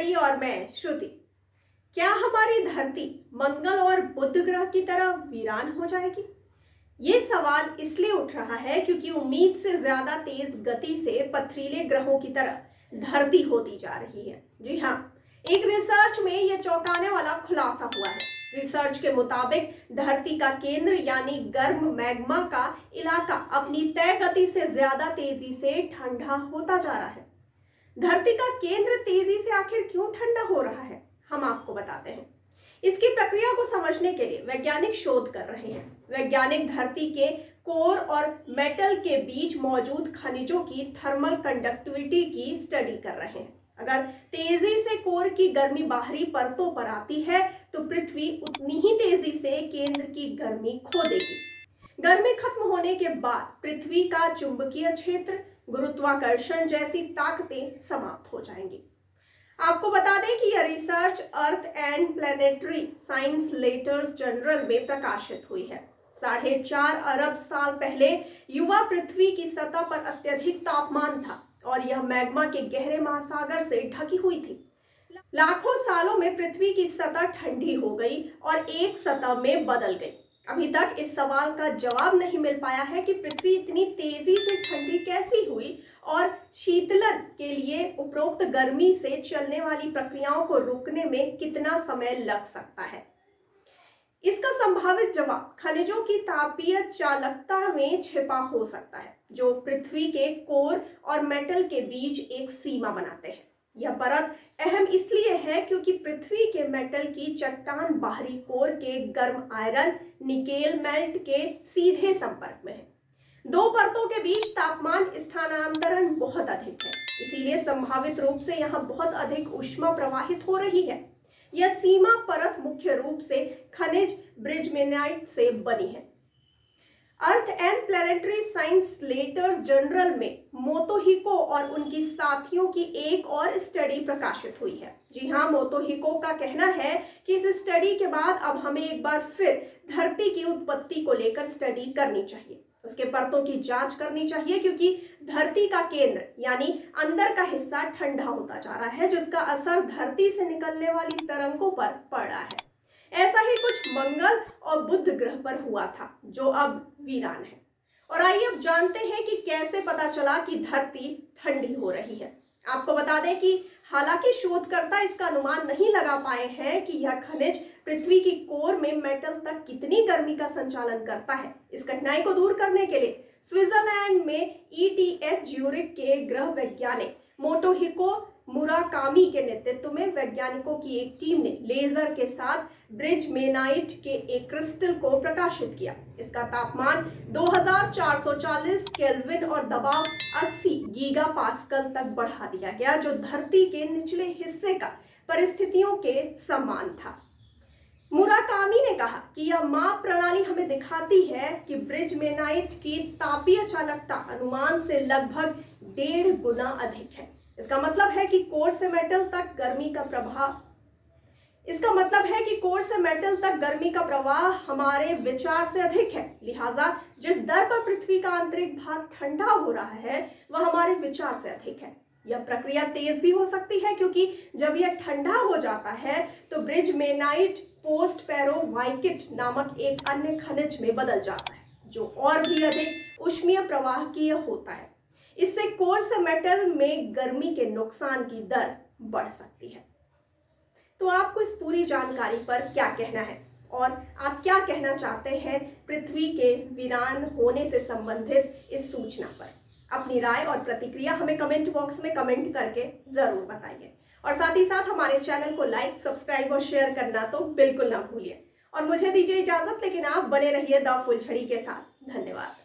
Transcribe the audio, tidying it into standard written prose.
फुलझड़ी और मैं श्रुति। क्या हमारी धरती मंगल और बुध ग्रह की तरह वीरान हो जाएगी? ये सवाल इसलिए उठ रहा है क्योंकि उम्मीद से ज्यादा तेज गति से पथरीले ग्रहों की तरह धरती होती जा रही है। जी हाँ, एक रिसर्च में यह चौंकाने वाला खुलासा हुआ है। रिसर्च के मुताबिक धरती का केंद्र यानी गर्म मैग्मा का इलाका अपनी तय गति से ज्यादा तेजी से ठंडा होता जा रहा है। धरती का केंद्र तेजी से आखिर क्यों ठंडा हो रहा है, हम आपको बताते हैं। इसकी प्रक्रिया को समझने के लिए वैज्ञानिक शोध कर रहे हैं। वैज्ञानिक धरती के कोर और मेटल के बीच मौजूद खनिजों की थर्मल कंडक्टिविटी की स्टडी कर रहे हैं। अगर तेजी से कोर की गर्मी बाहरी परतों पर आती है तो पृथ्वी उतनी ही तेजी से केंद्र की गर्मी खो देगी। गर्मी खत्म होने के बाद पृथ्वी का चुंबकीय क्षेत्र, गुरुत्वाकर्षण जैसी ताकतें समाप्त हो जाएंगी। आपको बता दें कि यह research earth and planetary science letters journal में प्रकाशित हुई है। 4.5 अरब साल पहले युवा पृथ्वी की सतह पर अत्यधिक तापमान था और यह मैग्मा के गहरे महासागर से ढकी हुई थी। लाखों सालों में पृथ्वी की सतह ठंडी हो गई और एक सतह में बदल गई। अभी तक इस सवाल का जवाब नहीं मिल पाया है कि पृथ्वी इतनी तेजी से ठंडी कैसी हुई और शीतलन के लिए उपरोक्त गर्मी से चलने वाली प्रक्रियाओं को रोकने में कितना समय लग सकता है। इसका संभावित जवाब खनिजों की तापीय चालकता में छिपा हो सकता है, जो पृथ्वी के कोर और मेटल के बीच एक सीमा बनाते हैं। यह परत अहम इसलिए है क्योंकि पृथ्वी के मेटल की चट्टान बाहरी कोर के गर्म आयरन निकेल मेल्ट के सीधे संपर्क में है। दो परतों के बीच तापमान स्थानांतरण बहुत अधिक है, इसीलिए संभावित रूप से यहाँ बहुत अधिक ऊष्मा प्रवाहित हो रही है। यह सीमा परत मुख्य रूप से खनिज ब्रिजमेनाइट से बनी है। Earth and planetary science letters journal में मोतोहिको और उनकी साथियों की एक और स्टडी प्रकाशित हुई है। जी हाँ, मोतोहिको का कहना है कि इस स्टडी के बाद अब हमें एक बार फिर धरती की उत्पत्ति को लेकर स्टडी करनी चाहिए, उसके परतों की जांच करनी चाहिए, क्योंकि धरती का केंद्र यानी अंदर का हिस्सा ठंडा होता जा रहा है, जिसका असर धरती से निकलने वाली तरंगों पर पड़ रहा है। ऐसा ही कुछ मंगल और बुध ग्रह पर हुआ था, जो अब वीरान है। और आइए अब जानते हैं कि कैसे पता चला कि धरती ठंडी हो रही है। आपको बता दें कि हालांकि शोधकर्ता इसका अनुमान नहीं लगा पाए हैं कि यह खनिज पृथ्वी की कोर में मेटल तक कितनी गर्मी का संचालन करता है। इस कठिनाई को दूर करने के लिए स्विट्जरलैंड में ETH ज्यूरिख के ग्रह वैज्ञानिक मोटोहिको मुराकामी के नेतृत्व में वैज्ञानिकों की एक टीम ने लेजर के साथ ब्रिजमेनाइट के एक क्रिस्टल को प्रकाशित किया। इसका तापमान 2440 केल्विन और दबाव 80 गीगापास्कल तक बढ़ा दिया गया, जो धरती के निचले हिस्से का परिस्थितियों के समान था। मुराकामी ने कहा कि यह माप प्रणाली हमें दिखाती है कि ब्रिजमेनाइट की तापीय चालकता अनुमान से लगभग 1.5 गुना अधिक है। इसका मतलब है कि कोर से मेटल तक गर्मी का प्रवाह हमारे विचार से अधिक है। लिहाजा जिस दर पर पृथ्वी का आंतरिक भाग ठंडा हो रहा है वह हमारे विचार से अधिक है। यह प्रक्रिया तेज भी हो सकती है, क्योंकि जब यह ठंडा हो जाता है तो ब्रिजमेनाइट पोस्ट पेरोवाइकिट नामक एक अन्य खनिज में बदल जाता है, जो और भी अधिक ऊष्मीय प्रवाहकीय होता है। इससे कोर से मेटल में गर्मी के नुकसान की दर बढ़ सकती है। तो आपको इस पूरी जानकारी पर क्या कहना है और आप क्या कहना चाहते हैं पृथ्वी के वीरान होने से संबंधित इस सूचना पर? अपनी राय और प्रतिक्रिया हमें कमेंट बॉक्स में कमेंट करके जरूर बताइए और साथ ही साथ हमारे चैनल को लाइक, सब्सक्राइब और शेयर करना तो बिल्कुल ना भूलिए। और मुझे दीजिए इजाजत, लेकिन आप बने रहिए द फुलझड़ी के साथ। धन्यवाद।